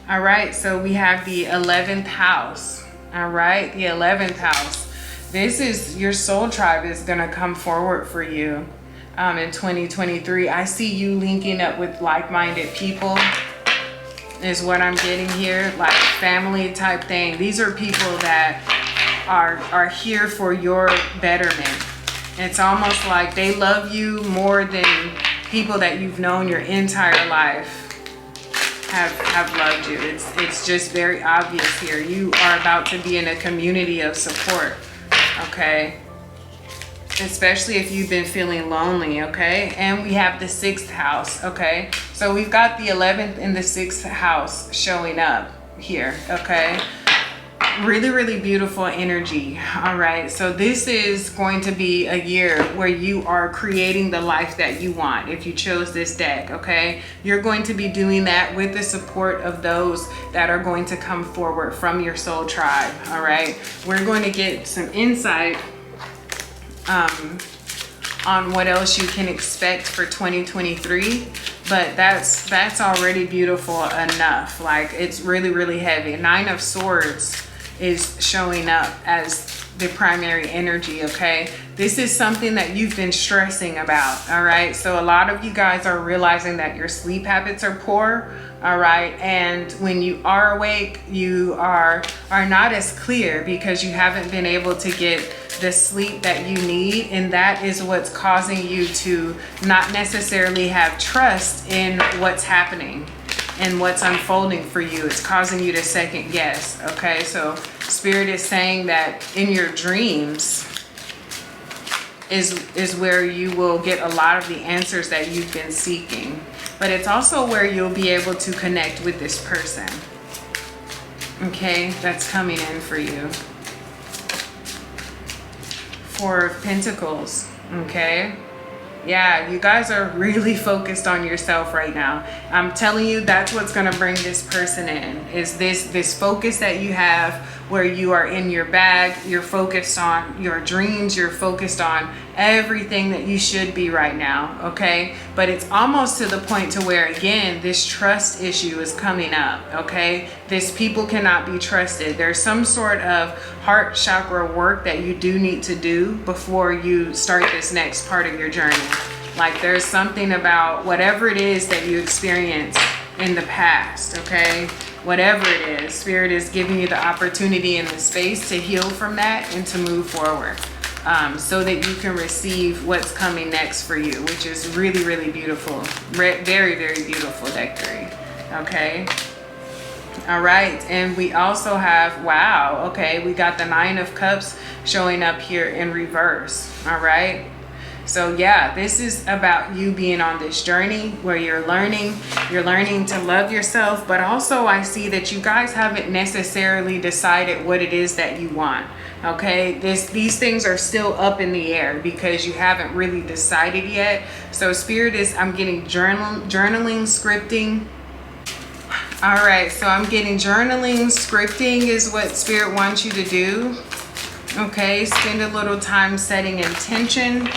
All right, so we have the 11th house. All right, the 11th house. This is your soul tribe is going to come forward for you in 2023. I see you linking up with like-minded people is what I'm getting here, like family type thing. These are people that are here for your betterment. It's almost like they love you more than people that you've known your entire life have loved you. It's just very obvious here. You are about to be in a community of support, okay? Especially if you've been feeling lonely, okay? And we have the 6th house, okay? So we've got the 11th and the 6th house showing up here, okay? Really, really beautiful energy. All right, so this is going to be a year where you are creating the life that you want if you chose this deck. Okay, you're going to be doing that with the support of those that are going to come forward from your soul tribe. All right, we're going to get some insight on what else you can expect for 2023, but that's already beautiful enough. Like it's really, really heavy. 9 of Swords is showing up as the primary energy. Okay, this is something that you've been stressing about. All right, so a lot of you guys are realizing that your sleep habits are poor. All right, and when you are awake, you are not as clear because you haven't been able to get the sleep that you need, and that is what's causing you to not necessarily have trust in what's happening and what's unfolding for you. It's causing you to second guess. Okay, so Spirit is saying that in your dreams is where you will get a lot of the answers that you've been seeking, but it's also where you'll be able to connect with this person, okay, that's coming in for you. 4 of Pentacles. Okay, yeah, you guys are really focused on yourself right now. I'm telling you, that's what's going to bring this person in, is this focus that you have where you are in your bag, you're focused on your dreams, you're focused on everything that you should be right now, okay? But it's almost to the point to where, again, this trust issue is coming up, okay? This people cannot be trusted. There's some sort of heart chakra work that you do need to do before you start this next part of your journey. Like there's something about whatever it is that you experienced in the past, okay? Whatever it is, Spirit is giving you the opportunity and the space to heal from that and to move forward, so that you can receive what's coming next for you, which is really, really beautiful. Very, very beautiful, deck 3. Okay. All right. And we also have, wow, okay, we got the 9 of Cups showing up here in reverse. All right. So yeah, this is about you being on this journey where you're learning to love yourself, but also I see that you guys haven't necessarily decided what it is that you want. Okay, these things are still up in the air because you haven't really decided yet. So Spirit is, I'm getting journaling, scripting. All right, so I'm getting journaling, scripting is what Spirit wants you to do. Okay, spend a little time setting intention.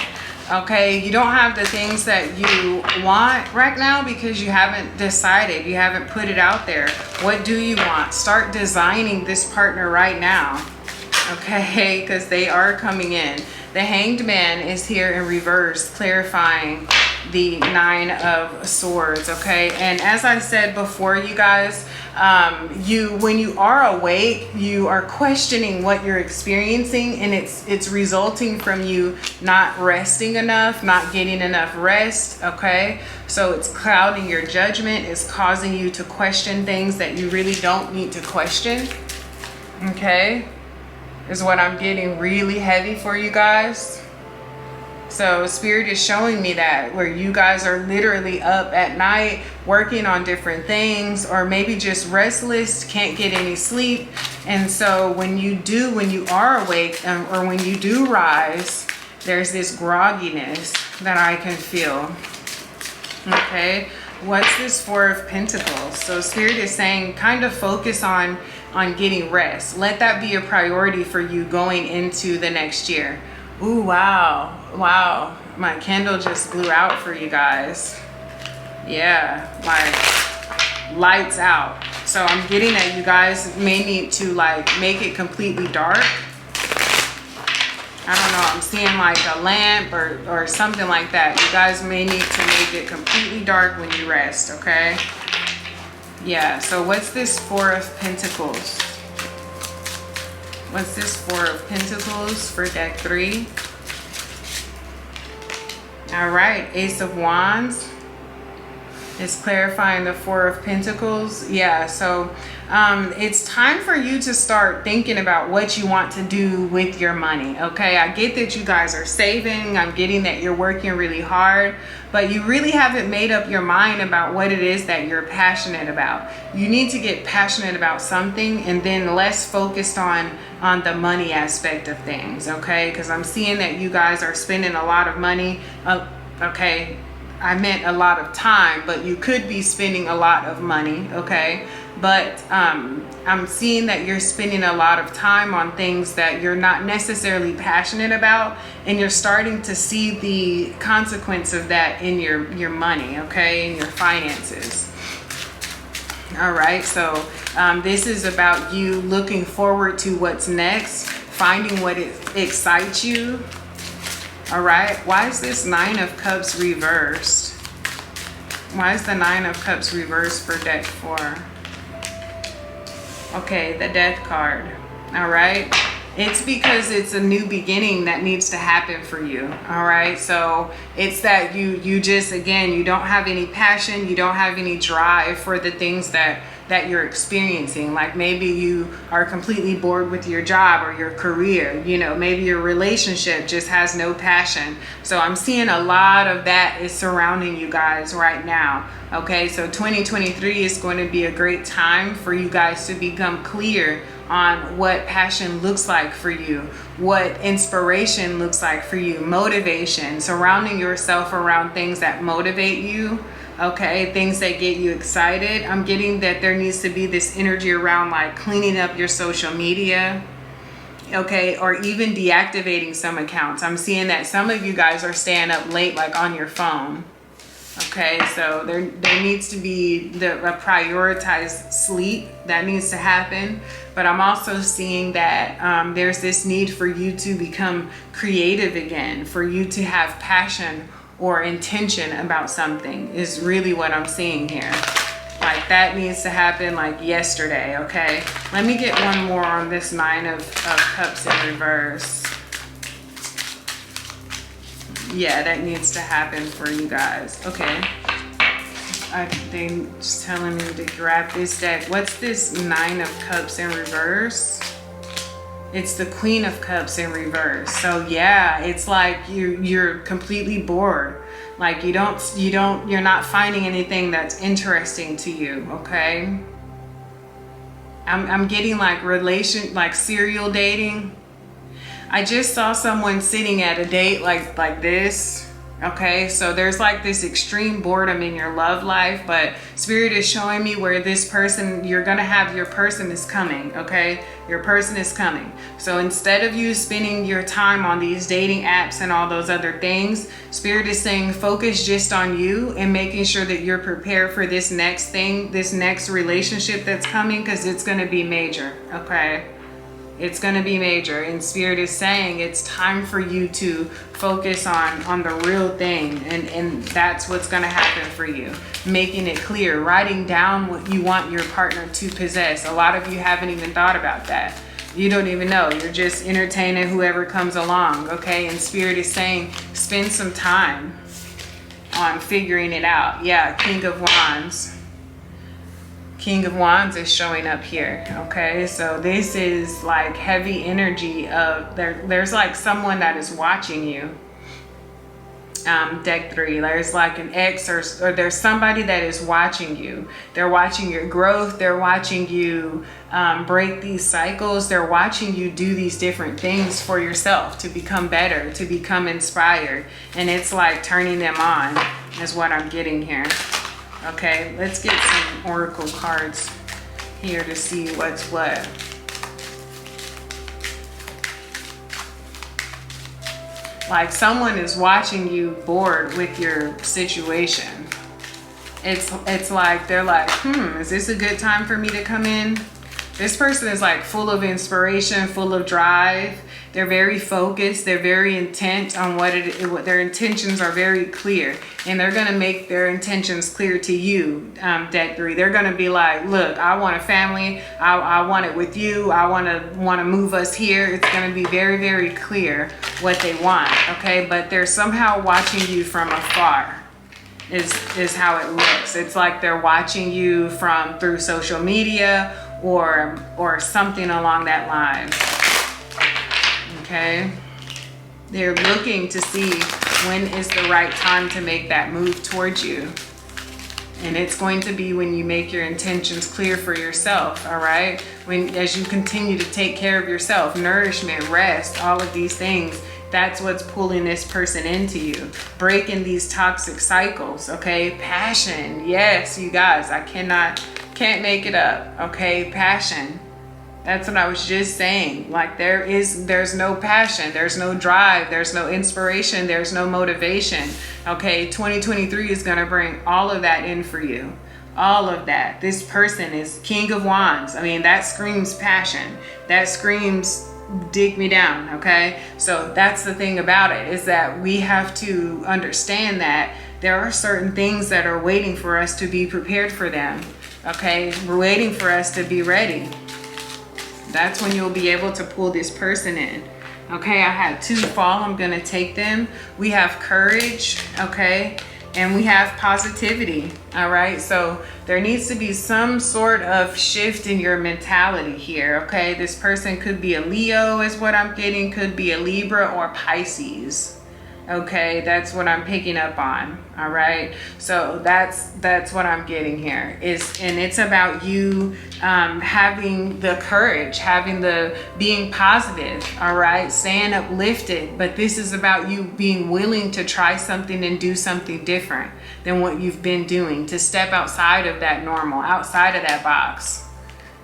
Okay, you don't have the things that you want right now because you haven't decided, you haven't put it out there. What do you want? Start designing this partner right now. Okay, because they are coming in. The Hanged Man is here in reverse, clarifying the 9 of Swords. Okay, and as I said before, you guys, when you are awake, you are questioning what you're experiencing, and it's resulting from you not resting enough, not getting enough rest. Okay, so it's clouding your judgment, it's causing you to question things that you really don't need to question. Okay, is what I'm getting really heavy for you guys. So Spirit is showing me that where you guys are literally up at night working on different things, or maybe just restless, can't get any sleep. And so when you are awake, or when you do rise, there's this grogginess that I can feel. Okay, what's this 4 of Pentacles? So Spirit is saying kind of focus on getting rest. Let that be a priority for you going into the next year. Ooh, wow. Wow. My candle just blew out for you guys. Yeah, like lights out. So I'm getting that you guys may need to like make it completely dark. I don't know, I'm seeing like a lamp or something like that. You guys may need to make it completely dark when you rest, okay? Yeah, so what's this 4 of Pentacles? What's this 4 of Pentacles for deck 3? All right, Ace of Wands is clarifying the 4 of Pentacles. Yeah, so it's time for you to start thinking about what you want to do with your money. Okay, I get that you guys are saving. I'm getting that you're working really hard, but you really haven't made up your mind about what it is that you're passionate about. You need to get passionate about something and then less focused on the money aspect of things. Okay, because I'm seeing that you guys are spending a lot of money. Okay, I meant a lot of time, but you could be spending a lot of money. Okay, but I'm seeing that you're spending a lot of time on things that you're not necessarily passionate about, and you're starting to see the consequence of that in your money, okay, in your finances. All right, so this is about you looking forward to what's next, finding what excites you. All right, why is this 9 of Cups reversed? Why is the 9 of Cups reversed for deck 4? Okay, the Death card. All right, it's because it's a new beginning that needs to happen for you. All right, so it's that you just, again, you don't have any passion, you don't have any drive for the things that you're experiencing. Like maybe you are completely bored with your job or your career, you know, maybe your relationship just has no passion. So I'm seeing a lot of that is surrounding you guys right now. Okay, so 2023 is going to be a great time for you guys to become clear on what passion looks like for you, what inspiration looks like for you, motivation, surrounding yourself around things that motivate you. Okay, things that get you excited. I'm getting that there needs to be this energy around like cleaning up your social media, okay, or even deactivating some accounts. I'm seeing that some of you guys are staying up late like on your phone. Okay, so there needs to be a prioritized sleep that needs to happen. But I'm also seeing that there's this need for you to become creative again, for you to have passion or intention about something is really what I'm seeing here. Like that needs to happen like yesterday. Okay, let me get one more on this 9 of Cups in reverse. Yeah, that needs to happen for you guys. Okay, they're just telling me to grab this deck. What's this 9 of Cups in reverse? It's the Queen of Cups in reverse. So yeah, it's like you're completely bored. Like you're not finding anything that's interesting to you. Okay, I'm getting like serial dating. I just saw someone sitting at a date like this. Okay, so there's like this extreme boredom in your love life, but Spirit is showing me where this person, you're gonna have, your person is coming, okay? Your person is coming. So instead of you spending your time on these dating apps and all those other things, Spirit is saying focus just on you and making sure that you're prepared for this next thing, this next relationship that's coming, because it's gonna be major, okay? It's going to be major, and Spirit is saying it's time for you to focus on the real thing, and that's what's going to happen for you. Making it clear, writing down what you want your partner to possess. A lot of you haven't even thought about that. You don't even know. You're just entertaining whoever comes along, okay? And Spirit is saying spend some time on figuring it out. Yeah, King of Wands. King of Wands is showing up here, okay? So this is like heavy energy of, there's like someone that is watching you. Deck 3, there's like an ex or there's somebody that is watching you. They're watching your growth. They're watching you break these cycles. They're watching you do these different things for yourself to become better, to become inspired. And it's like turning them on is what I'm getting here. Okay, let's get some oracle cards here to see what's what. Like someone is watching you bored with your situation. It's like they're like, is this a good time for me to come in? This person is like full of inspiration, full of drive. They're very focused. They're very intent on what their intentions are very clear. And they're going to make their intentions clear to you, Deck 3. They're going to be like, look, I want a family. I want it with you. I want to move us here. It's going to be very, very clear what they want. Okay. But they're somehow watching you from afar is how it looks. It's like they're watching you through social media or something along that line. Okay, they're looking to see when is the right time to make that move towards you, and it's going to be when you make your intentions clear for yourself. All right, as you continue to take care of yourself, nourishment, rest, all of these things, that's what's pulling this person into you, breaking these toxic cycles. Okay, passion. Yes, you guys, I can't make it up. Okay, passion. That's what I was just saying. Like there's no passion, there's no drive, there's no inspiration, there's no motivation. Okay, 2023 is going to bring all of that in for you. All of that. This person is King of Wands. I mean, that screams passion. That screams dig me down. Okay, so that's the thing about it, is that we have to understand that there are certain things that are waiting for us to be prepared for them. Okay, we're waiting for us to be ready. That's when you'll be able to pull this person in. Okay, I had 2 fall. I'm going to take them. We have courage, okay, and we have positivity. All right, so there needs to be some sort of shift in your mentality here. Okay, this person could be a Leo is what I'm getting, could be a Libra or Pisces. Okay, that's what I'm picking up on. All right, so that's what I'm getting here and it's about you having the courage, being positive. All right, staying uplifted. But this is about you being willing to try something and do something different than what you've been doing, to step outside of that normal, outside of that box.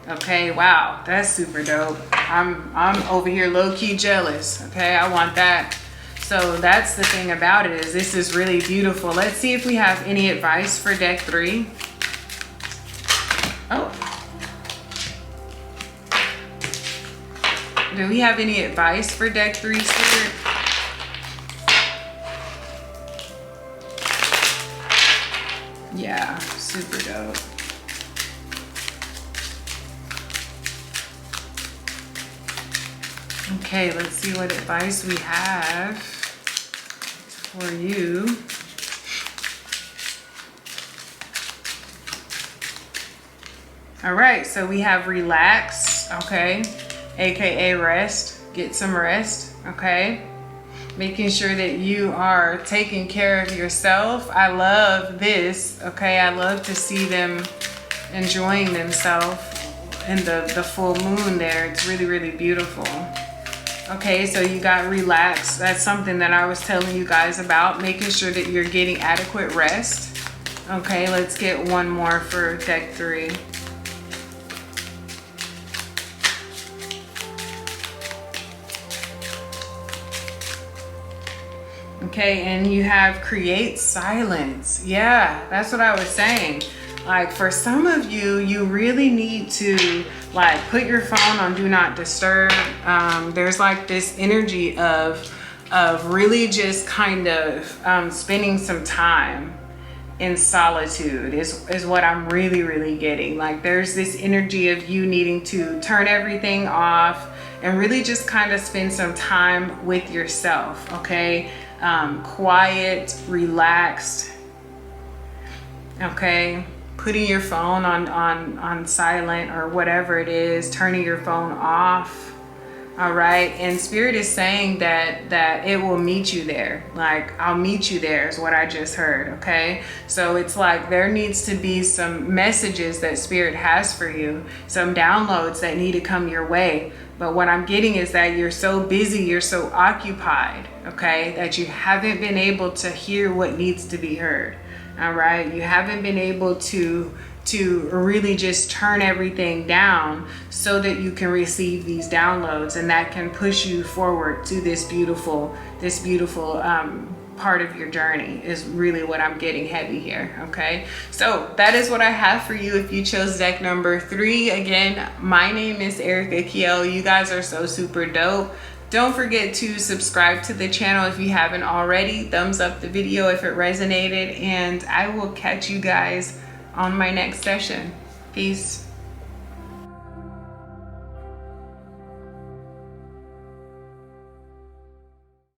Okay, wow, that's super dope. I'm over here low-key jealous. Okay, I want that. So that's the thing about it, is this is really beautiful. Let's see if we have any advice for Deck 3. Oh. Do we have any advice for Deck 3, Spirit? Yeah, super dope. Okay, let's see what advice we have for you. All right, so we have relax, okay, aka rest. Get some rest, okay? Making sure that you are taking care of yourself. I love this, okay? I love to see them enjoying themselves in the full moon there. It's really, really beautiful. Okay, so you got relaxed. That's something that I was telling you guys about, making sure that you're getting adequate rest. Okay, let's get one more for deck 3. Okay, and you have create silence. Yeah, that's what I was saying. Like for some of you, you really need to like put your phone on do not disturb. There's like this energy of really just kind of spending some time in solitude is what I'm really getting. Like there's this energy of you needing to turn everything off and really just kind of spend some time with yourself. Okay, quiet, relaxed. Okay, putting your phone on silent or whatever it is, turning your phone off. All right, and Spirit is saying that it will meet you there. Like I'll meet you there is what I just heard. Okay, so it's like there needs to be some messages that Spirit has for you, some downloads that need to come your way. But what I'm getting is that you're so busy, you're so occupied, okay, that you haven't been able to hear what needs to be heard. All right, you haven't been able to really just turn everything down so that you can receive these downloads, and that can push you forward to this beautiful part of your journey is really what I'm getting heavy here. Okay, so that is what I have for you if you chose deck number 3. Again, my name is Erica Keyel. You guys are so super dope. Don't forget to subscribe to the channel if you haven't already. Thumbs up the video if it resonated, and I will catch you guys on my next session. Peace.